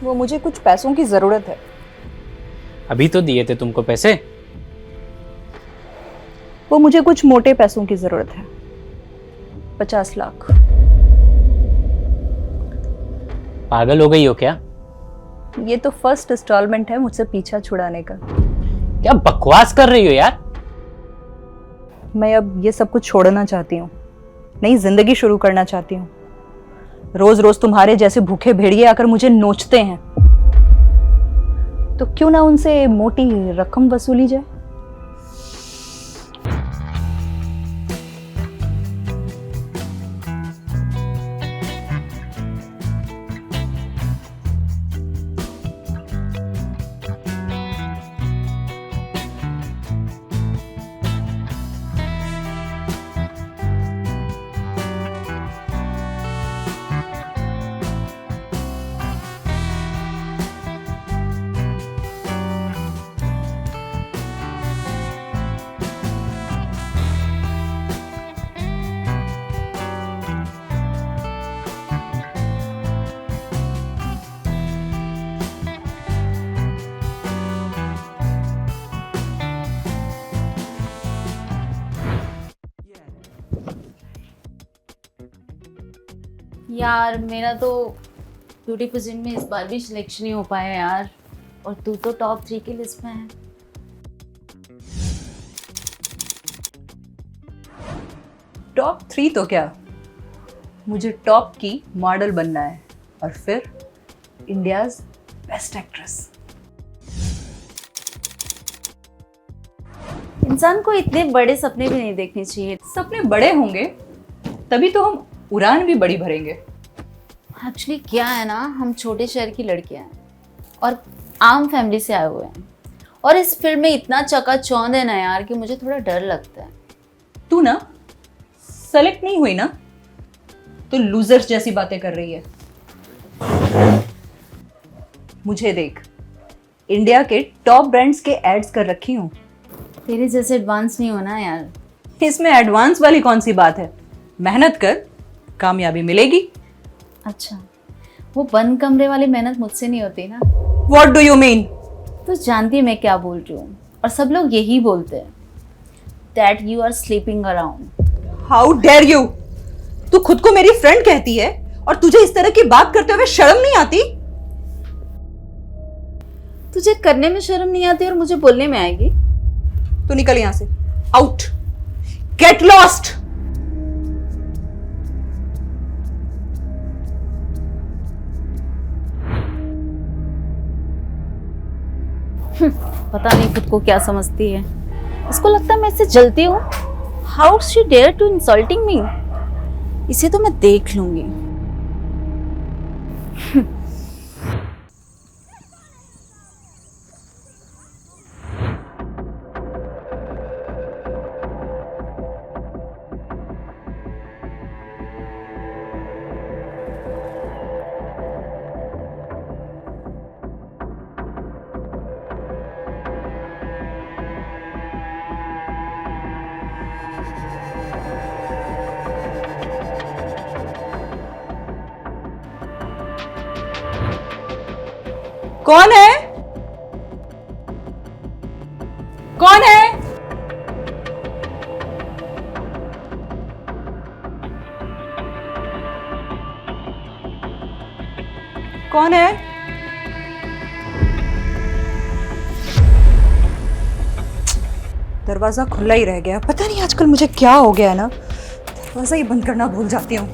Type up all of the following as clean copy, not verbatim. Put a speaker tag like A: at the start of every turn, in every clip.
A: वो मुझे कुछ पैसों की जरूरत है।
B: अभी तो दिए थे तुमको पैसे।
A: वो मुझे कुछ मोटे पैसों की जरूरत है, 50 लाख।
B: पागल हो गई हो क्या?
A: ये तो फर्स्ट इंस्टॉलमेंट है मुझसे पीछा छुड़ाने का।
B: क्या बकवास कर रही हो यार?
A: मैं अब ये सब कुछ छोड़ना चाहती हूँ, नई जिंदगी शुरू करना चाहती हूँ। रोज रोज तुम्हारे जैसे भूखे भेड़िए आकर मुझे नोचते हैं, तो क्यों ना उनसे मोटी रकम वसूली जाए।
C: यार मेरा तो ब्यूटी पेजेंट में इस बार भी सिलेक्शन नहीं हो पाया यार, और तू तो टॉप 3 की लिस्ट में है।
A: टॉप 3 तो क्या, मुझे टॉप की मॉडल बनना है और फिर इंडियाज बेस्ट एक्ट्रेस।
C: इंसान को इतने बड़े सपने भी नहीं देखने चाहिए।
A: सपने बड़े होंगे तभी तो हम उड़ान भी बड़ी भरेंगे।
C: एक्चुअली क्या है ना, हम छोटे शहर की लड़कियां हैं और आम फैमिली से आए हुए हैं, और इस फील्ड में इतना चकाचौंध है ना यार कि मुझे थोड़ा डर लगता है।
A: तू ना सेलेक्ट नहीं हुई ना, तो लूजर्स जैसी बातें कर रही है। मुझे देख, इंडिया के टॉप ब्रांड्स के एड्स कर रखी हूँ।
C: तेरे जैसे एडवांस नहीं होना यार।
A: इसमें एडवांस वाली कौन सी बात है, मेहनत कर, कामयाबी मिलेगी।
C: अच्छा, वो बंद कमरे वाली मेहनत मुझसे नहीं होती ना।
A: What do you mean?
C: तो जानती है मैं क्या बोल रही हूँ, और सब लोग यही बोलते हैं, that you are sleeping around.
A: How dare you? तू खुद को मेरी फ्रेंड कहती है और तुझे इस तरह की बात करते हुए शर्म नहीं आती?
C: तुझे करने में शर्म नहीं आती और मुझे बोलने में आएगी?
A: तू निकल यहां से, आउट, गेट लॉस्ट।
C: पता नहीं खुद को क्या समझती है। इसको लगता है मैं इससे जलती हूँ। How she dare to insulting me. इसे तो मैं देख लूंगी।
A: कौन है? कौन है? कौन है? दरवाजा खुला ही रह गया। पता नहीं आजकल मुझे क्या हो गया ना, दरवाजा ही बंद करना भूल जाती हूँ।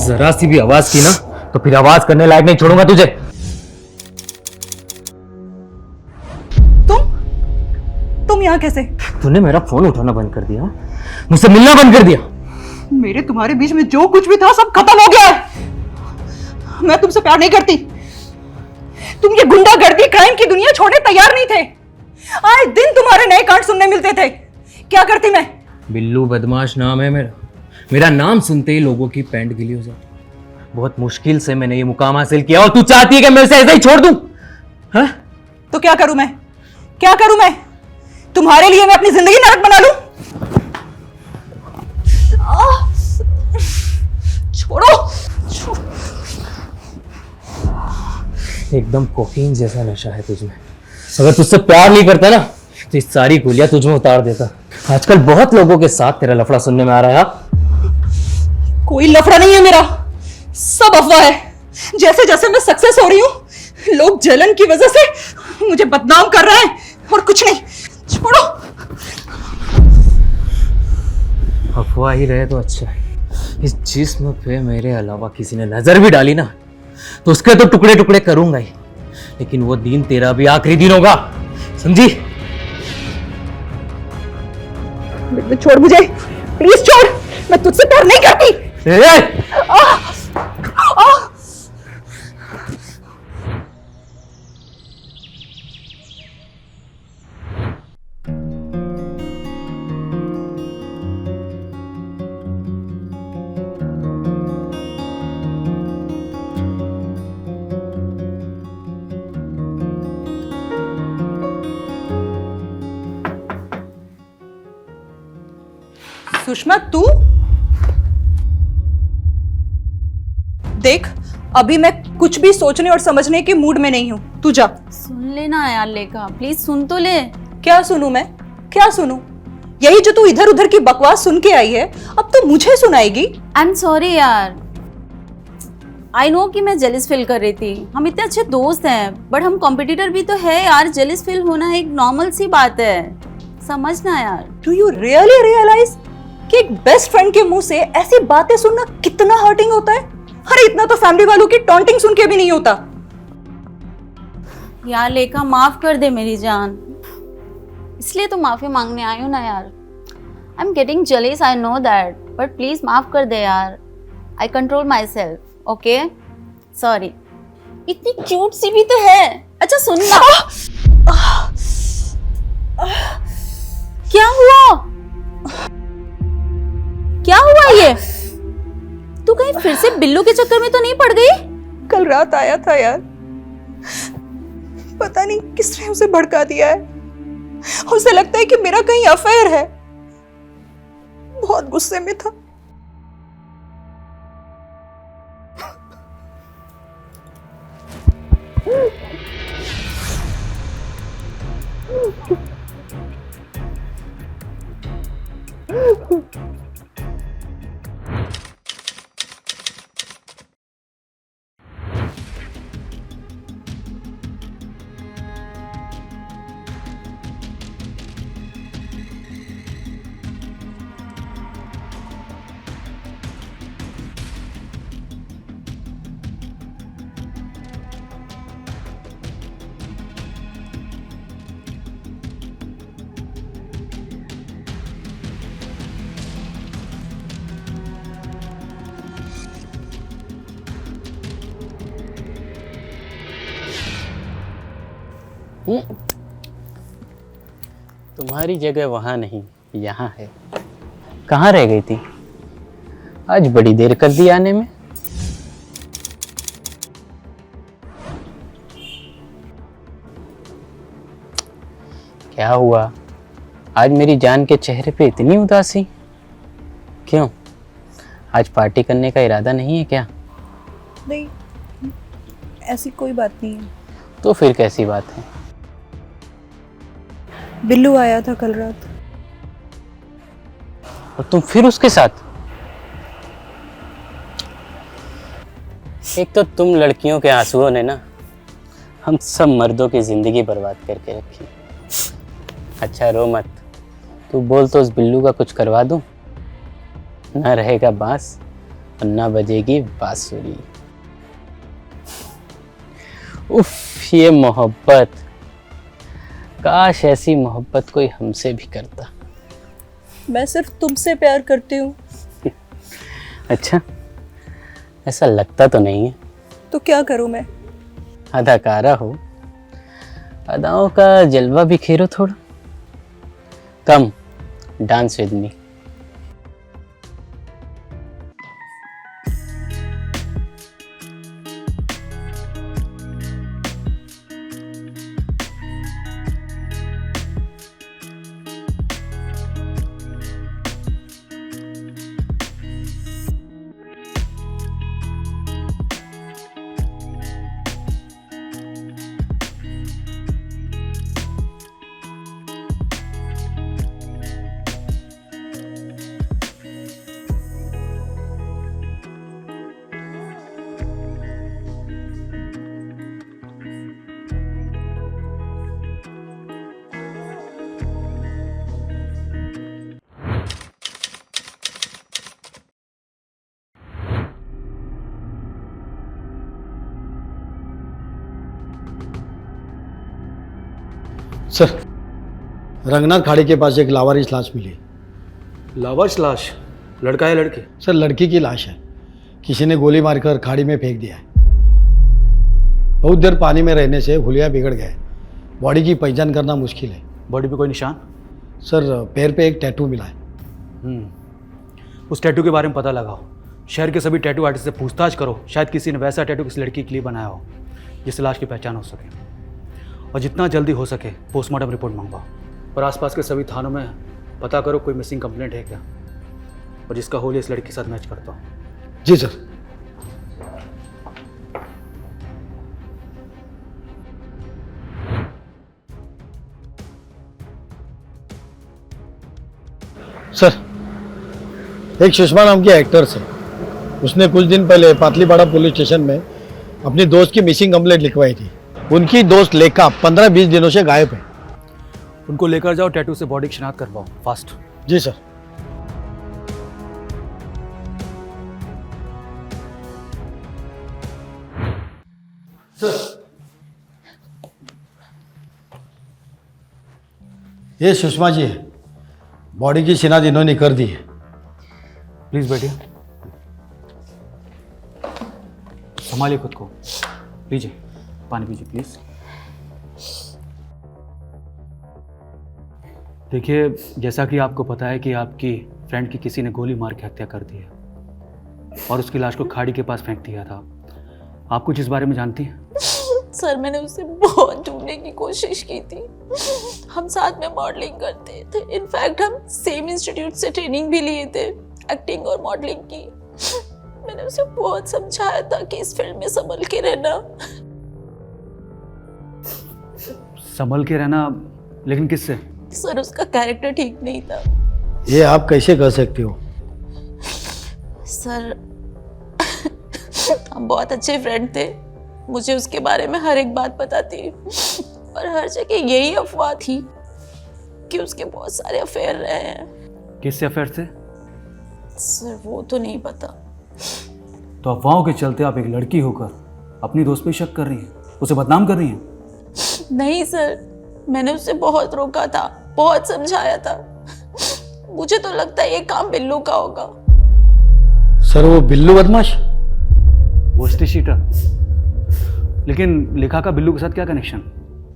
B: जरा सी भी आवाज की ना तो फिर आवाज करने लायक नहीं छोड़ूंगा तुझे।
A: तुम यहाँ कैसे?
B: तूने मेरा फोन उठाना बंद कर दिया, मुझसे मिलना बंद कर दिया।
A: मेरे तुम्हारे बीच में जो कुछ भी था सब खत्म हो गया है। मैं तुमसे प्यार नहीं करती। तुम ये गुंडागर्दी क्राइम की दुनिया छोड़ने तैयार नहीं थे। आए दिन तुम्हारे नए कांड सुनने मिलते थे। क्या करती मैं?
B: बिल्लू बदमाश नाम है मेरा। मेरा नाम सुनते ही लोगों की पैंट गीली हो जाती। बहुत मुश्किल से मैंने ये मुकाम हासिल किया और तू चाहती है कि मैं उसे ऐसे ही छोड़ दूं? हाँ?
A: तो क्या करूं मैं? क्या करूं मैं? तुम्हारे लिए मैं अपनी जिंदगी नरक बना लूं? छोड़ो।
B: एकदम कोकीन जैसा नशा है तुझमें। अगर तुझसे प्यार नहीं करता ना तो इस सारी गोलियां तुझमें उतार देता। आजकल बहुत लोगों के साथ तेरा लफड़ा सुनने में आ रहा है।
A: कोई लफड़ा नहीं है मेरा, सब अफवाह है। जैसे जैसे मैं सक्सेस हो रही हूँ लोग जलन की वजह से मुझे बदनाम कर रहे हैं और कुछ नहीं। छोड़ो।
B: अफवाह ही रहे तो अच्छा है। इस जिस्म पे मेरे अलावा किसी ने नजर भी डाली ना तो उसके तो टुकड़े टुकड़े करूंगा ही, लेकिन वो दिन तेरा भी आखिरी दिन होगा, समझी?
A: छोड़ मुझे, प्लीज छोड़। मैं तुझसे प्यार नहीं करती। सुषमा तू देख, अभी मैं कुछ भी सोचने और समझने के मूड में नहीं हूं। तू जा।
C: सुन लेना यार लेखा, प्लीज सुन तो ले।
A: क्या सुनूं मैं, क्या सुनूं? यही जो तू इधर उधर की बकवास सुन के आई है अब तो मुझे सुनाएगी।
C: आई एम सॉरी यार, आई नो कि मैं जेलिस फील कर रही थी। हम इतने अच्छे दोस्त हैं बट हम कॉम्पिटिटर भी तो है यार। जेलिस फील होना एक नॉर्मल सी बात है, समझना यार।
A: डू यू रियली रियलाइज कि एक बेस्ट फ्रेंड के मुंह से ऐसी बातें सुनना कितना हर्टिंग होता है? अरे इतना तो फैमिली वालों की टॉन्टिंग सुन के भी नहीं होता।
C: यार लेखा माफ कर दे मेरी जान, इसलिए तो माफी मांगने आई हूँ ना यार। I am getting जेलिस, I know that, but please माफ कर दे यार। आई control my self, okay? Sorry. इतनी क्यूट सी भी तो है। अच्छा सुन ना। क्या हुआ? क्या हुआ ये? तू कहीं फिर से बिल्लू के चक्कर में तो नहीं पड़ गई?
A: कल रात आया था यार, पता नहीं किसने उसे भड़का दिया है। उसे लगता है कि मेरा कहीं अफेयर है। बहुत गुस्से में था।
D: तुम्हारी जगह वहाँ नहीं, यहाँ है। कहाँ रह गई थी? आज बड़ी देर कर दी आने में। क्या हुआ? आज मेरी जान के चेहरे पे इतनी उदासी क्यों? आज पार्टी करने का इरादा नहीं है क्या?
A: नहीं, ऐसी कोई बात नहीं है।
D: तो फिर कैसी बात है?
A: बिल्लू आया था कल रात।
D: और तुम फिर उसके साथ? एक तो तुम लड़कियों के आंसुओं ने ना हम सब मर्दों की जिंदगी बर्बाद करके रखी। अच्छा रो मत, तू बोल तो उस बिल्लू का कुछ करवा दूं। ना रहेगा बांस और ना बजेगी बांसुरी। उफ, ये मोहब्बत, काश ऐसी मोहब्बत कोई हमसे भी करता।
A: मैं सिर्फ तुमसे प्यार करती हूँ।
D: अच्छा, ऐसा लगता तो नहीं है।
A: तो क्या करूँ मैं?
D: अदाकारा हो, अदाओं का जलवा भी खेरो थोड़ा। Come dance with me.
E: Sir, Ranganath खाड़ी के पास एक लावारिस लाश मिली।
F: लावारिस लाश? लड़का है लड़की?
E: सर, लड़की की लाश है। किसी ने गोली मारकर खाड़ी में फेंक दिया है। बहुत देर पानी में रहने से हुलिया बिगड़ गए। बॉडी की पहचान करना मुश्किल है।
F: बॉडी पे कोई निशान?
E: सर, पैर पे एक टैटू मिला है।
F: उस टैटू के बारे में पता लगाओ। शहर के सभी टैटू आर्टिस्ट से पूछताछ करो, शायद किसी ने वैसा टैटू किसी लड़की के लिए बनाया हो जिससे लाश की पहचान हो सके। और जितना जल्दी हो सके पोस्टमार्टम रिपोर्ट मंगवाओ। और आसपास के सभी थानों में पता करो कोई मिसिंग कंप्लेंट है क्या, और जिसका होली इस लड़की के साथ मैच करता हूँ।
E: जी सर। सर, एक सुषमा नाम की एक्ट्रेस है। उसने कुछ दिन पहले पातलीपाड़ा पुलिस स्टेशन में अपनी दोस्त की मिसिंग कंप्लेंट लिखवाई थी। उनकी दोस्त लेखा 15-20 दिनों से गायब है।
F: उनको लेकर जाओ, टैटू से बॉडी की शिनाख्त करवाओ, फास्ट।
E: जी सर। ये सुषमा जी है। बॉडी की शिनाख्त इन्होंने कर दी है।
F: प्लीज़ बैठिए, संभालिए खुद को। लीजिए पानी पीजिए प्लीज़। देखिए, जैसा कि आपको पता है कि आपकी फ्रेंड की किसी ने गोली मार के हत्या कर दी है और उसकी लाश को खाड़ी के पास फेंक दिया था। आप कुछ इस बारे में जानती हैं?
G: सर, मैंने उसे बहुत ढूंढने की कोशिश की थी। हम साथ में मॉडलिंग करते थे। इनफैक्ट हम सेम इंस्टीट्यूट से ट्रेनिंग भी लिए थे, एक्टिंग और मॉडलिंग की। मैंने उसे बहुत समझाया था कि इस फील्ड में संभल के रहना।
F: संभल के रहना? लेकिन किससे?
G: सर, उसका कैरेक्टर ठीक नहीं था।
E: ये आप कैसे कर सकते हो?
G: सर, हम बहुत अच्छे फ्रेंड थे। मुझे उसके बारे में हर एक बात पता थी, पर हर जगह यही अफवाह थी कि उसके बहुत सारे अफेयर रहे हैं।
F: किससे अफेयर से?
G: सर, वो तो नहीं पता।
F: तो अफवाहों के चलते आप एक लड़की होकर अपनी दोस्त पे शक कर रही हैं, उसे बदनाम कर रही हैं?
G: नहीं सर, मैंने उसे बहुत रोका था, बहुत समझाया था। मुझे तो लगता है ये काम बिल्लू का होगा।
E: सर, वो बिल्लू बदमाश?
F: वो शीटर? लेकिन लेखा का बिल्लू के साथ क्या कनेक्शन?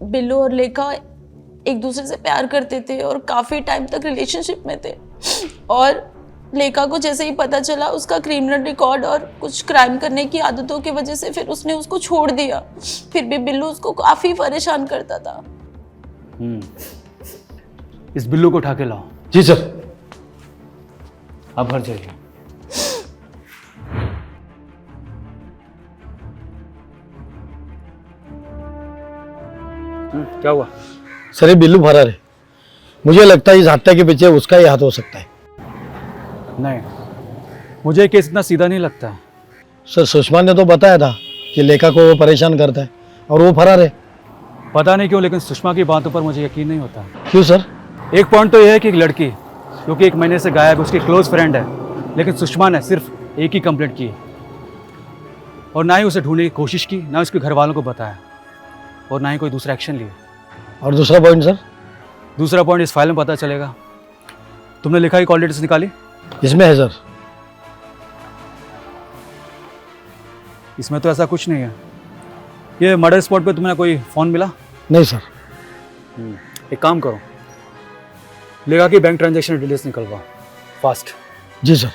G: बिल्लू और लेखा एक दूसरे से प्यार करते थे और काफी टाइम तक रिलेशनशिप में थे। और लेखा को जैसे ही पता चला उसका क्रिमिनल रिकॉर्ड और कुछ क्राइम करने की आदतों की वजह से, फिर उसने उसको छोड़ दिया। फिर भी बिल्लू उसको काफी परेशान करता था।
F: इस बिल्लू को उठा के लाओ।
E: जी सर।
F: अब घर जाइए। क्या हुआ?
E: सर, ये बिल्लू फरार है। मुझे लगता है इस हत्या के पीछे उसका ही हाथ हो सकता है।
F: नहीं, मुझे ये केस इतना सीधा नहीं लगता है।
E: सर, सुषमा ने तो बताया था कि लेखा को वो परेशान करता है और वो फरार है।
F: पता नहीं क्यों, लेकिन सुषमा की बातों पर मुझे यकीन नहीं होता।
E: क्यों सर?
F: एक पॉइंट तो यह है कि एक लड़की जो कि 1 महीने से गायब, उसकी क्लोज फ्रेंड है, लेकिन सुषमा ने सिर्फ एक ही कंप्लेंट की और ना ही उसे ढूंढने की कोशिश की, ना उसके घर वालों को बताया और ना ही कोई दूसरा एक्शन लिया।
E: और दूसरा पॉइंट सर?
F: दूसरा पॉइंट इस फाइल में पता चलेगा। तुमने लिखा कि कॉल डिटेल्स निकाली?
E: इसमें है सर।
F: इसमें तो ऐसा कुछ नहीं है। ये मर्डर स्पॉट पे तुम्हें कोई फ़ोन मिला?
E: नहीं सर।
F: एक काम करो, लेगा कि बैंक ट्रांजैक्शन डिटेल्स निकलवा, फास्ट।
E: जी सर।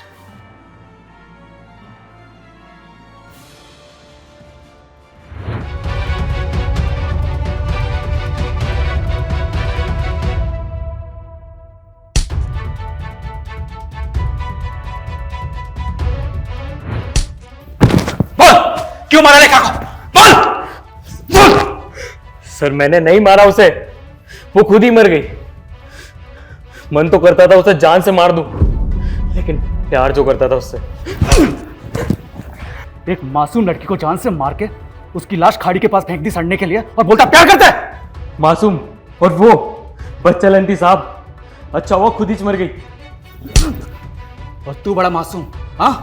B: क्यों मारा लेखा को? बोल! सर, मैंने नहीं मारा उसे, वो खुद ही मर गई। मन तो करता था उसे जान से मार दूं, लेकिन प्यार जो करता था उससे।
F: एक मासूम लड़की को जान से मार के उसकी लाश खाड़ी के पास फेंक दी सड़ने के लिए और बोलता प्यार करता है।
B: मासूम और वो बच्चा लंती साहब, अच्छा वो खुद ही मर गई।
F: और तू बड़ा मासूम, हाँ?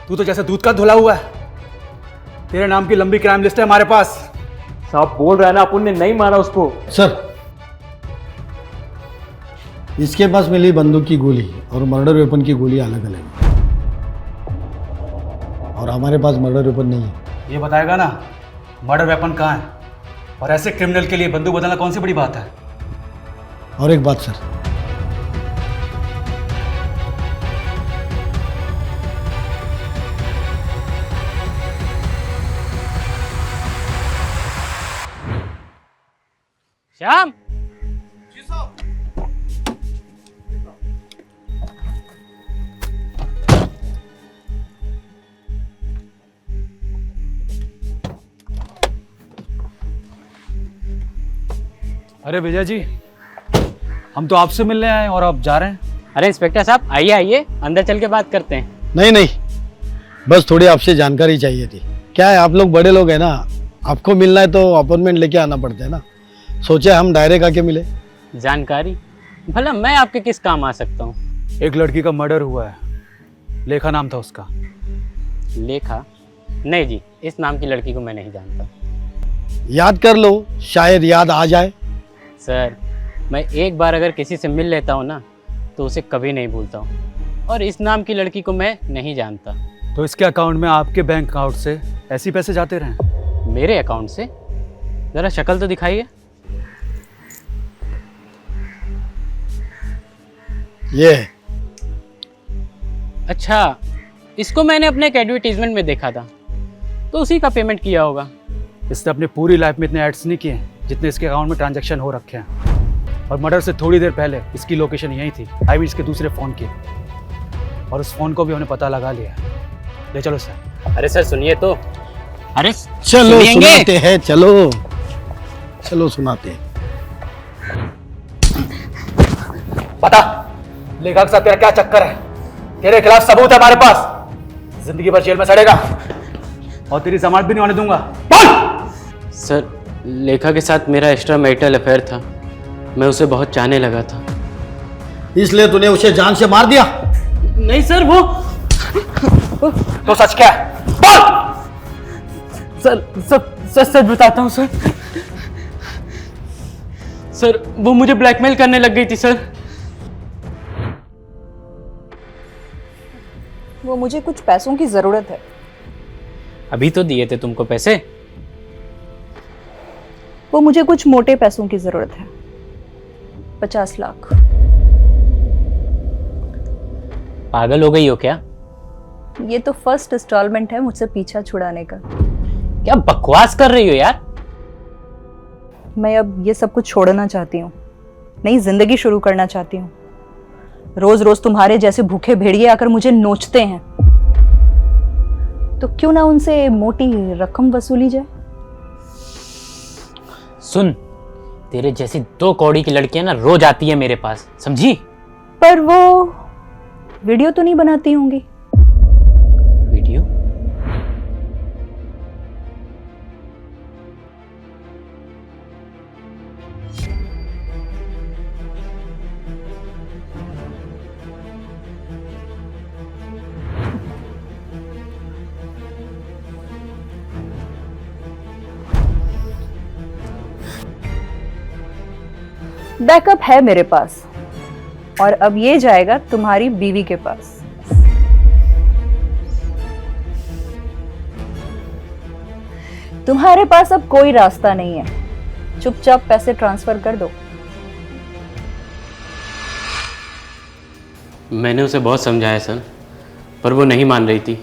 F: तू तो जैसे दूध का धुला हुआ है। तेरे नाम की लंबी क्राइम लिस्ट है हमारे पास।
B: साहब बोल रहा है ना, अपन ने नहीं मारा उसको।
E: सर, इसके पास मिली बंदूक की गोली और मर्डर वेपन की गोली अलग अलग है, और हमारे पास मर्डर वेपन नहीं है।
F: ये बताएगा ना मर्डर वेपन कहाँ है, और ऐसे क्रिमिनल के लिए बंदूक बदलना कौन सी बड़ी बात है।
E: और एक बात सर,
D: श्याम,
F: अरे विजय जी, हम तो आपसे मिलने आए और आप जा रहे हैं।
D: अरे इंस्पेक्टर साहब, आइए आइए, अंदर चल के बात करते हैं।
E: नहीं नहीं, बस थोड़ी आपसे जानकारी चाहिए थी। क्या है, आप लोग बड़े लोग हैं ना, आपको मिलना है तो अपॉइंटमेंट लेके आना पड़ता है ना, सोचे हम डायरेक्ट आके मिले।
D: जानकारी? भला मैं आपके किस काम आ सकता हूँ?
F: एक लड़की का मर्डर हुआ है, लेखा नाम था उसका।
D: लेखा? नहीं जी, इस नाम की लड़की को मैं नहीं जानता।
E: याद कर लो, शायद याद आ जाए।
D: सर, मैं एक बार अगर किसी से मिल लेता हूँ ना तो उसे कभी नहीं भूलता हूँ, और इस नाम की लड़की को मैं नहीं जानता।
F: तो इसके अकाउंट में आपके बैंक अकाउंट से ऐसे ही पैसे जाते रहे?
D: मेरे अकाउंट से? ज़रा शक्ल तो दिखाइए।
E: ये है।
D: अच्छा, इसको मैंने अपने एक एडवर्टीजमेंट में देखा था, तो उसी का पेमेंट किया होगा।
F: इसने अपनी पूरी लाइफ में इतने एड्स नहीं किए जितने इसके अकाउंट में ट्रांजैक्शन हो रखे हैं, और मर्डर से थोड़ी देर पहले इसकी लोकेशन यही थी, आई मीन इसके दूसरे फ़ोन की, और उस फ़ोन को भी हमने पता लगा लिया। ले चलो सर।
D: अरे सर सुनिए तो। अरे
E: चलो
D: सुनिएंगे?
E: सुनाते हैं, चलो चलो सुनाते हैं।
F: बता, लेखा के साथ तेरा क्या चक्कर है? तेरे खिलाफ सबूत है हमारे पास, जिंदगी भर जेल में सड़ेगा और तेरी जमानत भी नहीं होने दूंगा। बोल!
D: सर, लेखा के साथ मेरा एक्स्ट्रा मैरिटल अफेयर था, मैं उसे बहुत चाहने लगा था।
E: इसलिए तूने उसे जान से मार दिया?
D: नहीं सर, वो
F: तो सच क्या है? बोल!
D: सर सच सच बताता हूँ सर। सर, वो मुझे ब्लैकमेल करने लग गई थी सर।
A: वो मुझे कुछ पैसों की जरूरत है।
D: अभी तो दिए थे तुमको पैसे।
A: वो मुझे कुछ मोटे पैसों की जरूरत है, 50 लाख।
D: पागल हो गई हो क्या?
A: ये तो फर्स्ट इंस्टॉलमेंट है मुझसे पीछा छुड़ाने का।
D: क्या बकवास कर रही हो यार?
A: मैं अब ये सब कुछ छोड़ना चाहती हूँ, नई जिंदगी शुरू करना चाहती हूँ। रोज रोज तुम्हारे जैसे भूखे भेड़िए आकर मुझे नोचते हैं, तो क्यों ना उनसे मोटी रकम वसूली जाए।
D: सुन, तेरे जैसी 2 कौड़ी की लड़कियां ना रोज आती है मेरे पास, समझी?
A: पर वो वीडियो तो नहीं बनाती होंगी?
D: वीडियो?
A: बैकअप है मेरे पास, और अब ये जाएगा तुम्हारी बीवी के पास। तुम्हारे पास अब कोई रास्ता नहीं है, चुपचाप पैसे ट्रांसफर कर दो।
D: मैंने उसे बहुत समझाया सर, पर वो नहीं मान रही थी।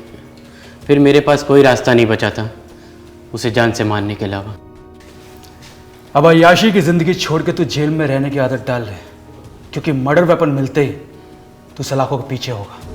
D: फिर मेरे पास कोई रास्ता नहीं बचा था उसे जान से मारने के अलावा।
F: अब अय्याशी की जिंदगी छोड़ के तू जेल में रहने की आदत डाल ले, क्योंकि मर्डर वेपन मिलते ही तू सलाखों के पीछे होगा।